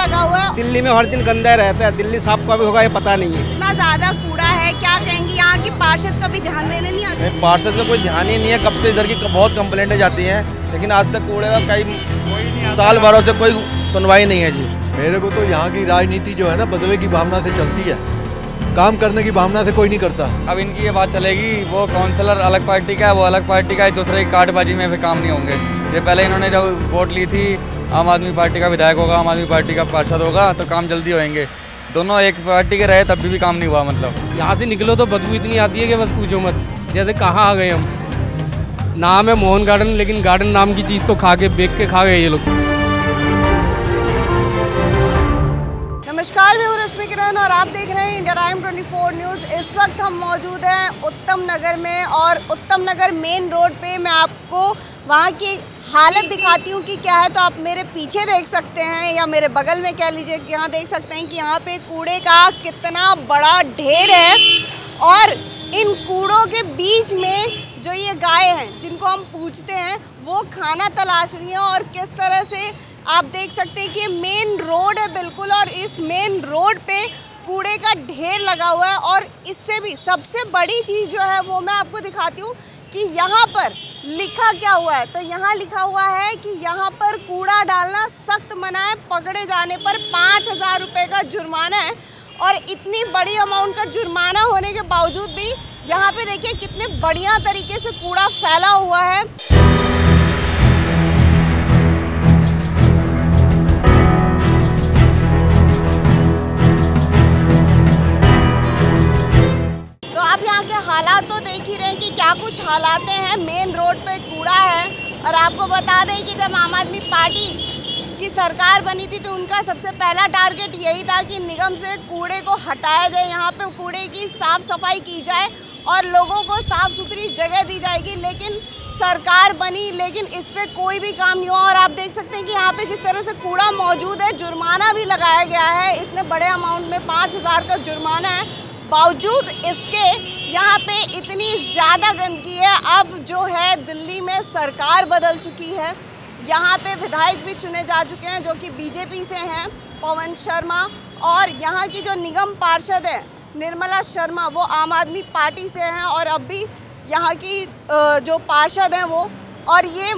लगा हुआ है। दिल्ली में हर दिन गंदा रहता है, दिल्ली साफ कब होगा ये पता नहीं है। इतना ज्यादा कूड़ा है, क्या कहेंगे यहाँ की पार्षद कभी ध्यान देने नहीं आते? पार्षद का कोई ध्यान ही नहीं है, कब से इधर की बहुत कंप्लेंटें जाती हैं, लेकिन आज तक कूड़े का कई साल भरों से कोई सुनवाई नहीं है जी। मेरे को तो यहाँ की राजनीति जो है ना बदले की भावना से चलती है, काम करने की भावना से कोई नहीं करता। अब इनकी ये बात चलेगी, वो काउंसलर अलग पार्टी का है, वो अलग पार्टी का है, दूसरे की कार्डबाजी में फिर काम नहीं होंगे। ये पहले इन्होंने जब वोट ली थी, आम आदमी पार्टी का विधायक होगा, आम आदमी पार्टी का पार्षद होगा तो काम जल्दी होंगे। दोनों एक पार्टी के रहे तब भी काम नहीं हुआ। मतलब यहाँ से निकलो तो बदबू इतनी आती है कि बस पूछो मत, जैसे कहाँ आ गए हम। नाम है मोहन गार्डन, लेकिन गार्डन नाम की चीज़ तो खा के बेच के खा गए ये लोग। नमस्कार, मैं हूँ रश्मि किरण और आप देख रहे हैं इंडिया टाइम 24 न्यूज़। इस वक्त हम मौजूद हैं उत्तम नगर में और उत्तम नगर मेन रोड पे मैं आपको वहाँ की हालत दिखाती हूँ कि क्या है। तो आप मेरे पीछे देख सकते हैं या मेरे बगल में कह लीजिए, यहाँ देख सकते हैं कि यहाँ पे कूड़े का कितना बड़ा ढेर है और इन कूड़ों के बीच में जो ये गाय हैं जिनको हम पूछते हैं वो खाना तलाश रही हैं। और किस तरह से आप देख सकते हैं कि मेन रोड है बिल्कुल, और इस मेन रोड पे कूड़े का ढेर लगा हुआ है। और इससे भी सबसे बड़ी चीज़ जो है वो मैं आपको दिखाती हूँ कि यहाँ पर लिखा क्या हुआ है। तो यहाँ लिखा हुआ है कि यहाँ पर कूड़ा डालना सख्त मना है, पकड़े जाने पर 5000 रुपये का जुर्माना है। और इतनी बड़ी अमाउंट का जुर्माना होने के बावजूद भी यहाँ पे देखिए कितने बढ़िया तरीके से कूड़ा फैला हुआ है। तो आप यहाँ के हालात तो देख ही रहे हैं कि क्या कुछ हालात हैं। मेन रोड पे कूड़ा है और आपको बता दें कि जब आम आदमी पार्टी की सरकार बनी थी तो उनका सबसे पहला टारगेट यही था कि निगम से कूड़े को हटाया जाए, यहाँ पे कूड़े की साफ़ सफाई की जाए और लोगों को साफ़ सुथरी जगह दी जाएगी। लेकिन सरकार बनी लेकिन इस पर कोई भी काम नहीं हुआ। और आप देख सकते हैं कि यहाँ पे जिस तरह से कूड़ा मौजूद है, जुर्माना भी लगाया गया है, इतने बड़े अमाउंट में 5000 का जुर्माना है। बावजूद इसके यहाँ पे इतनी ज़्यादा गंदगी है। अब जो है दिल्ली में सरकार बदल चुकी है, यहाँ पे विधायक भी चुने जा चुके हैं जो कि बीजेपी से हैं, पवन शर्मा। और यहाँ की जो निगम पार्षद है निर्मला शर्मा वो आम आदमी पार्टी से हैं। और अब भी यहाँ की जो पार्षद हैं वो, और ये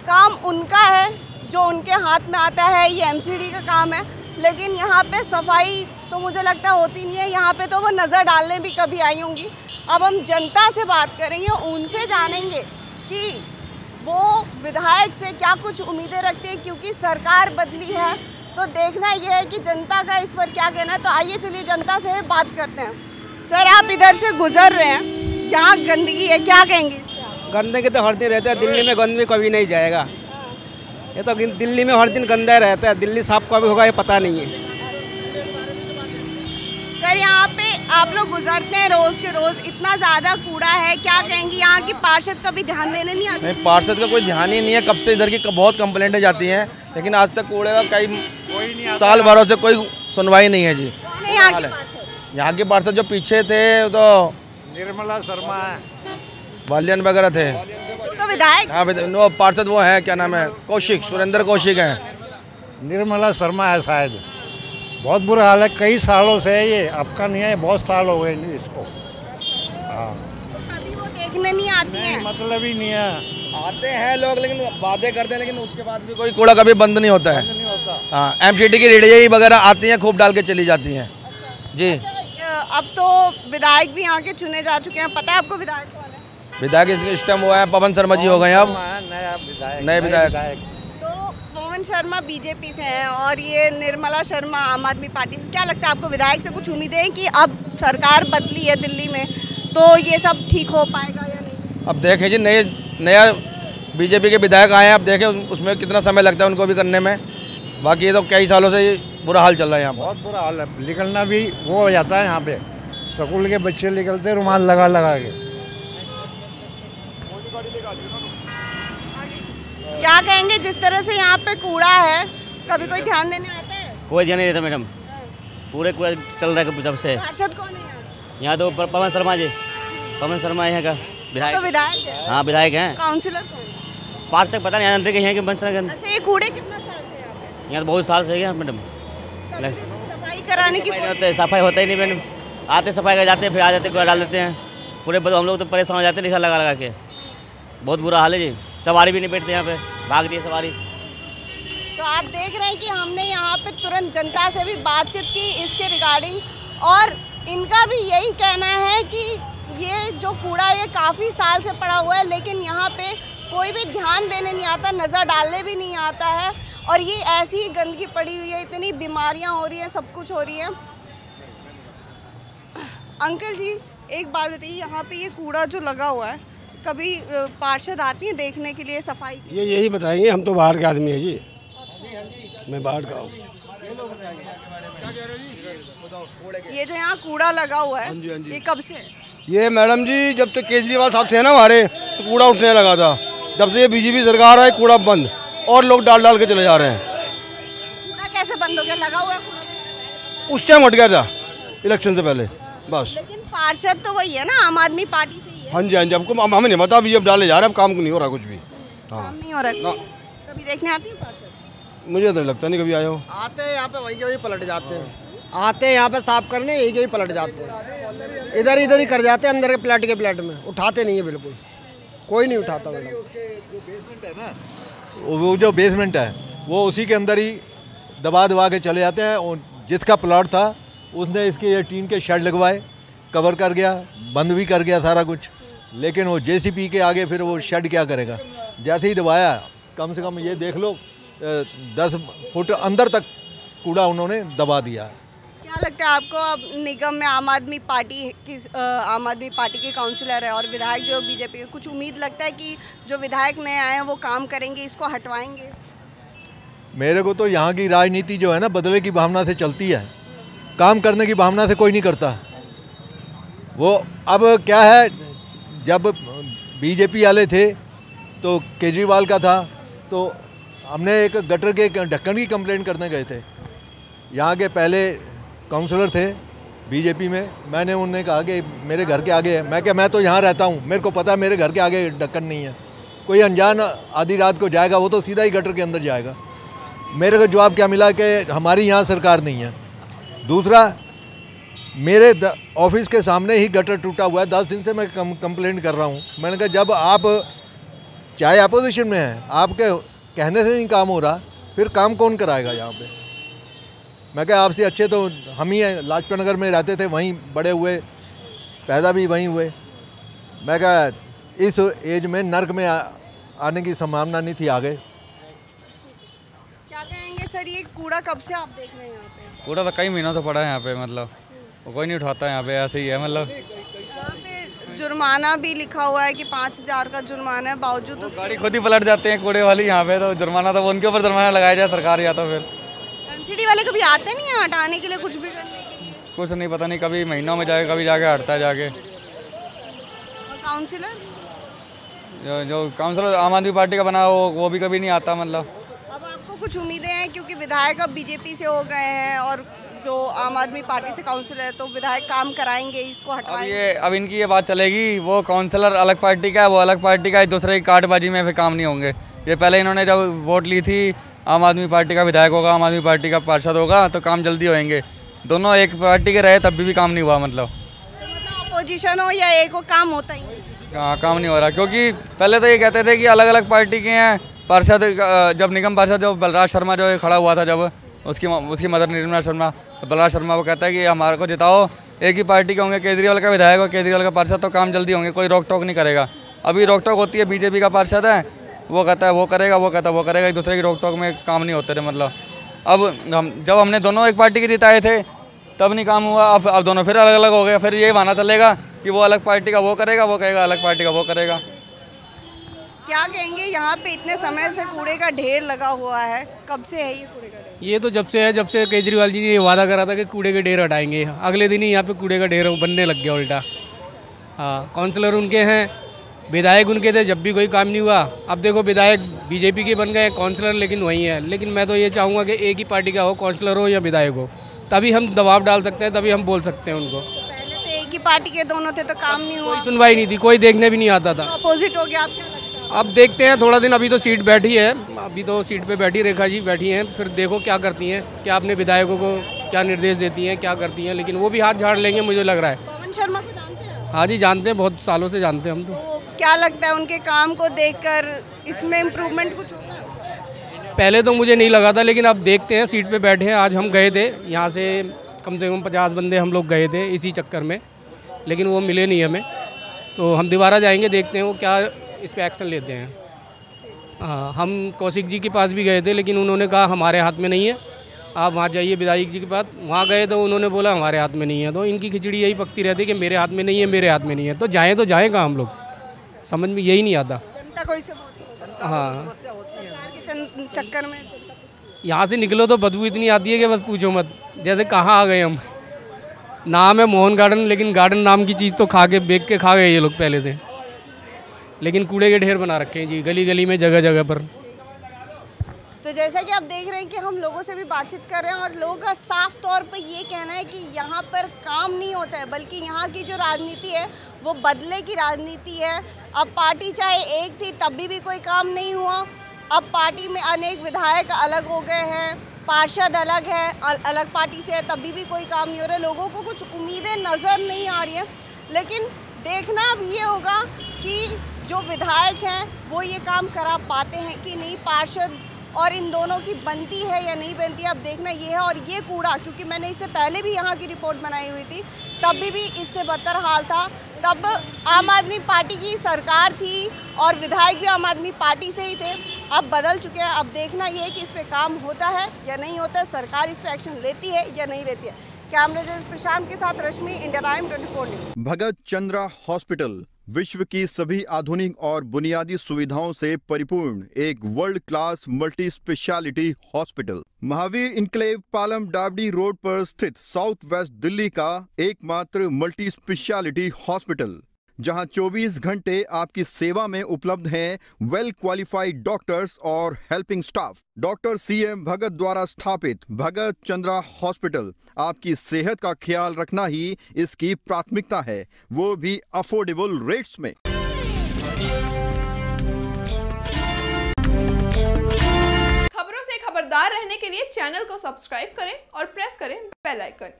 काम उनका है जो उनके हाथ में आता है, ये एमसीडी का काम है। लेकिन यहाँ पे सफाई तो मुझे लगता है होती नहीं है। यहाँ पे तो वो नज़र डालने भी कभी आई होंगी। अब हम जनता से बात करेंगे, उनसे जानेंगे कि वो विधायक से क्या कुछ उम्मीदें रखते हैं, क्योंकि सरकार बदली है। तो देखना ये है कि जनता का इस पर क्या कहना है। तो आइए चलिए जनता से बात करते हैं। सर, आप इधर से गुजर रहे हैं, यहाँ गंदगी है, क्या कहेंगे? गंदगी तो हर दिन रहता है, दिल्ली में गंदगी कभी नहीं जाएगा। ये तो दिल्ली में हर दिन गंदा रहता है, दिल्ली साफ कब होगा ये पता नहीं है। सर, यहाँ पे आप लोग गुजरते हैं रोज़ के रोज़, इतना ज़्यादा कूड़ा है, क्या कहेंगे? यहाँ की पार्षद कभी ध्यान देने नहीं आते? नहीं, पार्षद का कोई ध्यान ही नहीं है, कब से इधर की बहुत कंप्लेंटें जाती हैं, लेकिन आज तक कूड़े का कई साल भरों से कोई सुनवाई नहीं है जी। यहाँ के पार्षद जो पीछे थे तो निर्मला शर्मा है, बालियन वगैरह थे। तो विधायक हाँ, पार्षद वो है, क्या नाम है, कौशिक, सुरेंद्र कौशिक हैं। निर्मला शर्मा है शायद। बहुत बुरा हाल है, कई सालों से है ये, अब का नहीं है, बहुत साल हो गए इसको। हाँ, कभी वो देखने नहीं आती हैं। मतलब ही नहीं है। आते हैं लोग लेकिन बातें करते हैं, लेकिन उसके बाद भी कोई कूड़ा कभी बंद नहीं होता है। नहीं होता। हाँ, एमसीडी की रेडियो वगैरह आती हैं, खूब डाल के चली जाती हैं जी। अब तो विधायक भी यहाँ के चुने जा चुके हैं, पता है आपको विधायक कौन है? विधायक इस टाइम हुआ है पवन शर्मा जी हो गए अब नए विधायक। तो पवन शर्मा बीजेपी से हैं और ये निर्मला शर्मा आम आदमी पार्टी से। क्या लगता है आपको, विधायक से कुछ उम्मीदें हैं कि अब सरकार बदली है दिल्ली में तो ये सब ठीक हो पाएगा या नहीं? अब देखें जी, नया बीजेपी के विधायक आए हैं, अब देखें उसमें कितना समय लगता है उनको भी करने में। बाकी ये तो कई सालों से बुरा हाल चल रहा है यहाँ पर। बहुत बुरा हाल है, निकलना भी वो हो जाता है। यहाँ पे स्कूल के बच्चे निकलते रुमाल लगा लगा के। क्या कहेंगे, जिस तरह से यहाँ पे कूड़ा है, कभी कोई ध्यान देने आता है? कोई ध्यान नहीं देता मैडम, पूरे कूड़ा चल रहा है जब से। पार्षद कौन है यहाँ? तो पवन शर्मा जी, पवन शर्मा यहाँ का विधायक। तो विधायक है? हाँ, विधायक हैं। काउंसिलर कौन है? पार्षद पता नहीं, यहाँ के बन। अच्छा, ये कूड़े कितना साल से यहाँ पे? यहाँ तो बहुत साल से है मैडम। सफाई कराने की सफाई होता ही नहीं मैंने, आते सफाई कर जाते हैं, फिर आ जाते कूड़ा डाल देते हैं पूरे। हम लोग तो परेशान हो जाते हैं निशा लगा लगा के, बहुत बुरा हाल है जी। सवारी भी नहीं बैठते यहाँ पे, भाग दी सवारी। तो आप देख रहे हैं कि हमने यहाँ पे तुरंत जनता से भी बातचीत की इसके रिगार्डिंग, और इनका भी यही कहना है कि ये जो कूड़ा ये काफ़ी साल से पड़ा हुआ है, लेकिन यहाँ पे कोई भी ध्यान देने नहीं आता, नज़र डालने भी नहीं आता है, और ये ऐसी ही गंदगी पड़ी हुई है, इतनी बीमारियाँ हो रही हैं, सब कुछ हो रही है। अंकल जी एक बात बताइए, यहाँ पे ये कूड़ा जो लगा हुआ है, कभी पार्षद आती हैं देखने के लिए सफाई? ये यही बताएंगे, हम तो बाहर के आदमी है जी। मैं बाहर का हूँ। ये जो यहाँ कूड़ा लगा हुआ है, ये कब से है? ये मैडम जी जब तक केजरीवाल साहब थे ना हमारे, तो कूड़ा उठने लगा था। जब से ये बीजेपी सरकार है कूड़ा बंद, और लोग डाल डाल के चले जा रहे हैं। कूड़ा कैसे बंद हो गया? लगा हुआ है कूड़ा? उस टाइम हट गया था इलेक्शन से पहले बस। लेकिन पार्षद तो वही है ना, आम आदमी पार्टी से ही है। हाँ जी हाँ जी, हमको हमें नहीं पता, अभी अब डाले जा रहे हैं, अब काम नहीं हो रहा कुछ भी। हाँ काम नहीं हो रहा। कभी देखने आती है पार्षद? मुझे तो लगता नहीं कभी आए हो। आते हैं यहाँ पे वहीं के वहीं पलट जाते हैं, आते हैं यहाँ पे साफ करने, यही के ही पलट जाते हैं, इधर इधर ही कर जाते हैं, अंदर के प्लेट में उठाते नहीं है, बिल्कुल कोई नहीं उठाता। वो जो बेसमेंट है वो उसी के अंदर ही दबा दबा के चले जाते हैं। और जिसका प्लॉट था उसने इसके ये टीन के शेड लगवाए, कवर कर गया, बंद भी कर गया सारा कुछ, लेकिन वो जेसीपी के आगे फिर वो शेड क्या करेगा। जैसे ही दबाया, कम से कम ये देख लो 10 फुट अंदर तक कूड़ा उन्होंने दबा दिया है। क्या लगता है आपको, अब निगम में आम आदमी पार्टी के काउंसिलर है और विधायक जो बीजेपी के, कुछ उम्मीद लगता है कि जो विधायक नए आए हैं वो काम करेंगे, इसको हटवाएंगे? मेरे को तो यहाँ की राजनीति जो है ना, बदले की भावना से चलती है, काम करने की भावना से कोई नहीं करता। वो अब क्या है, जब बीजेपी वाले थे तो केजरीवाल का था, तो हमने एक गटर के ढक्कन की कंप्लेंट करने गए थे। यहाँ के पहले काउंसलर थे बीजेपी में, मैंने उन्हें कहा कि मेरे घर के आगे है, मैं क्या, मैं तो यहाँ रहता हूँ, मेरे को पता है मेरे घर के आगे ढक्कन नहीं है। कोई अनजान आधी रात को जाएगा, वो तो सीधा ही गटर के अंदर जाएगा। मेरे को जवाब क्या मिला कि हमारी यहाँ सरकार नहीं है। दूसरा, मेरे ऑफिस के सामने ही गटर टूटा हुआ है, 10 दिन से मैं कंप्लेंट कर रहा हूँ। मैंने कहा जब आप चाहे अपोजिशन में हैं, आपके कहने से नहीं काम हो रहा, फिर काम कौन कराएगा यहाँ पे। मैं कहा आपसे अच्छे तो हम ही हैं, लाजपत नगर में रहते थे, वहीं बड़े हुए, पैदा भी वहीं हुए। मैं कहा इस एज में नर्क में आने की संभावना नहीं थी आगे। क्या कहेंगे सर, ये कूड़ा कब से आप देख रहे हैं यहाँ पे? कूड़ा तो कई महीनों से पड़ा है यहाँ पे, मतलब वो कोई नहीं उठाता है यहाँ पे, ऐसे ही है। मतलब यहाँ पे जुर्माना भी लिखा हुआ है कि 5000 का जुर्माना है, बावजूद उसके गाड़ी खुद ही पलट जाते हैं कूड़े वाली यहाँ पे, तो जुर्माना तो उनके ऊपर जुर्माना लगाया जाए सरकार, या तो फिर एमसीडी वाले कभी आते नहीं है हटाने के लिए, कुछ भी करने के लिए? कुछ नहीं, पता नहीं, कभी महीनों में जाके, कभी जाके हटता है जाके। और काउंसिलर जो काउंसिलर आम आदमी पार्टी का बना हो, वो भी कभी नहीं आता। मतलब अब आपको कुछ उम्मीदें हैं, क्योंकि विधायक अब बीजेपी से हो गए हैं और जो आम आदमी पार्टी से काउंसिलर है, तो विधायक काम कराएंगे, इसको हटवाएंगे? अब इनकी ये बात चलेगी, वो काउंसलर अलग पार्टी का है, वो अलग पार्टी का है, दूसरे की कार्डबाजी में फिर काम नहीं होंगे। ये पहले इन्होंने जब वोट ली थी, आम आदमी पार्टी का विधायक होगा, आम आदमी पार्टी का पार्षद होगा, तो काम जल्दी होएंगे। दोनों एक पार्टी के रहे तब भी काम नहीं हुआ। मतलब अपोजिशन हो या एक हो, काम होता ही नहीं। हाँ, काम नहीं हो रहा, क्योंकि पहले तो ये कहते थे कि अलग अलग पार्टी के हैं पार्षद। जब निगम पार्षद जो बलराज शर्मा जो खड़ा हुआ था, जब उसकी मदर निर्मला शर्मा, तो बलराज शर्मा वो कहता है कि हमारे को जिताओ, एक ही पार्टी के होंगे, केजरीवाल का विधायक और केजरीवाल का पार्षद, तो काम जल्दी होंगे, कोई रोक टोक नहीं करेगा। अभी रोक टोक होती है, बीजेपी का पार्षद है, वो कहता है वो करेगा, वो कहता है वो करेगा, एक दूसरे की रोक टोक में काम नहीं होते थे। मतलब अब जब हमने दोनों एक पार्टी के जिताए थे तब नहीं काम हुआ, अब दोनों फिर अलग अलग हो गए, फिर ये बहाना चलेगा कि वो अलग पार्टी का वो करेगा, वो कहेगा अलग पार्टी का वो करेगा। क्या कहेंगे, यहाँ पे इतने समय से कूड़े का ढेर लगा हुआ है, कब से है ये कूड़े का ढेर? ये तो जब से है, जब से केजरीवाल जी ने वादा करा था कि कूड़े के ढेर हटाएंगे, अगले दिन ही यहाँ पे कूड़े का ढेर बनने लग गया उल्टा। हाँ, काउंसलर उनके हैं, विधायक उनके थे, जब भी कोई काम नहीं हुआ। अब देखो विधायक बीजेपी के बन गए, काउंसलर लेकिन वही है। लेकिन मैं तो ये चाहूँगा कि एक ही पार्टी का हो, काउंसलर हो या विधायक हो, तभी हम दबाव डाल सकते हैं, तभी हम बोल सकते हैं उनको। पहले तो एक ही पार्टी के दोनों थे तो काम नहीं हुआ, कोई सुनवाई नहीं थी, कोई देखने भी नहीं आता था। अपोजिट हो गया। आप क्या लगता है? अब देखते हैं थोड़ा दिन, अभी तो सीट बैठी है, अभी तो सीट पे बैठी रेखा जी बैठी हैं, फिर देखो क्या करती हैं, क्या अपने विधायकों को क्या निर्देश देती हैं, क्या करती हैं, लेकिन वो भी हाथ झाड़ लेंगे मुझे लग रहा है। पवन शर्मा को जानते हैं? हाँ जी जानते हैं, बहुत सालों से जानते हैं हम तो। क्या लगता है उनके काम को देखकर इसमें इम्प्रूवमेंट कुछ होगा? पहले तो मुझे नहीं लगा था, लेकिन अब देखते हैं, सीट पे बैठे हैं। आज हम गए थे यहाँ से कम 50 बंदे हम लोग गए थे इसी चक्कर में, लेकिन वो मिले नहीं हमें, तो हम दोबारा जाएंगे, देखते हैं वो क्या इस पर एक्शन लेते हैं। हाँ, हम कौशिक जी के पास भी गए थे, लेकिन उन्होंने कहा हमारे हाथ में नहीं है, आप वहाँ जाइए विधायक जी के पास। वहाँ गए तो उन्होंने बोला हमारे हाथ में नहीं है, तो इनकी खिचड़ी यही पकती रहती है कि मेरे हाथ में नहीं है, मेरे हाथ में नहीं है, तो जाएँ तो जाएँ कहाँ हम लोग, समझ में यही नहीं आता। जनता को इससे हाँ, सरकार के चक्कर में यहाँ से निकलो तो बदबू इतनी आती है कि बस पूछो मत, जैसे कहाँ आ गए हम। नाम है मोहन गार्डन, लेकिन गार्डन नाम की चीज़ तो खा के बेच के खा गए ये लोग पहले से, लेकिन कूड़े के ढेर बना रखे हैं जी गली गली में, जगह जगह पर। तो जैसा कि आप देख रहे हैं कि हम लोगों से भी बातचीत कर रहे हैं और लोगों का साफ तौर पे ये कहना है कि यहाँ पर काम नहीं होता है, बल्कि यहाँ की जो राजनीति है वो बदले की राजनीति है। अब पार्टी चाहे एक थी तब भी कोई काम नहीं हुआ, अब पार्टी में अनेक विधायक अलग हो गए हैं, पार्षद अलग है, अलग पार्टी से है, तभी भी कोई काम नहीं हो रहा है, लोगों को कुछ उम्मीदें नज़र नहीं आ रही हैं। लेकिन देखना अब ये होगा कि जो विधायक हैं वो ये काम करा पाते हैं कि नहीं, पार्षद और इन दोनों की बनती है या नहीं बनती है, अब देखना ये है। और ये कूड़ा, क्योंकि मैंने इससे पहले भी यहाँ की रिपोर्ट बनाई हुई थी, तब भी इससे बदतर हाल था। तब आम आदमी पार्टी की सरकार थी और विधायक भी आम आदमी पार्टी से ही थे, अब बदल चुके हैं। अब देखना ये है कि इस पे काम होता है या नहीं होता है, सरकार इस पे एक्शन लेती है या नहीं लेती है। कैमरा जर्नलिस्ट प्रशांत के साथ रश्मि, इंडिया टाइम 24 न्यूज़। भगत चंद्रा हॉस्पिटल विश्व की सभी आधुनिक और बुनियादी सुविधाओं से परिपूर्ण एक world class multi specialty hospital, Mahavir enclave Palam डावडी रोड पर स्थित साउथ वेस्ट दिल्ली का एकमात्र मल्टी स्पेशलिटी हॉस्पिटल, जहां 24 घंटे आपकी सेवा में उपलब्ध हैं वेल क्वालिफाइड डॉक्टर्स और हेल्पिंग स्टाफ। डॉक्टर CM भगत द्वारा स्थापित भगत चंद्रा हॉस्पिटल आपकी सेहत का ख्याल रखना ही इसकी प्राथमिकता है, वो भी अफोर्डेबल रेट्स में। खबरों से खबरदार रहने के लिए चैनल को सब्सक्राइब करें और प्रेस करें बेल आइकन।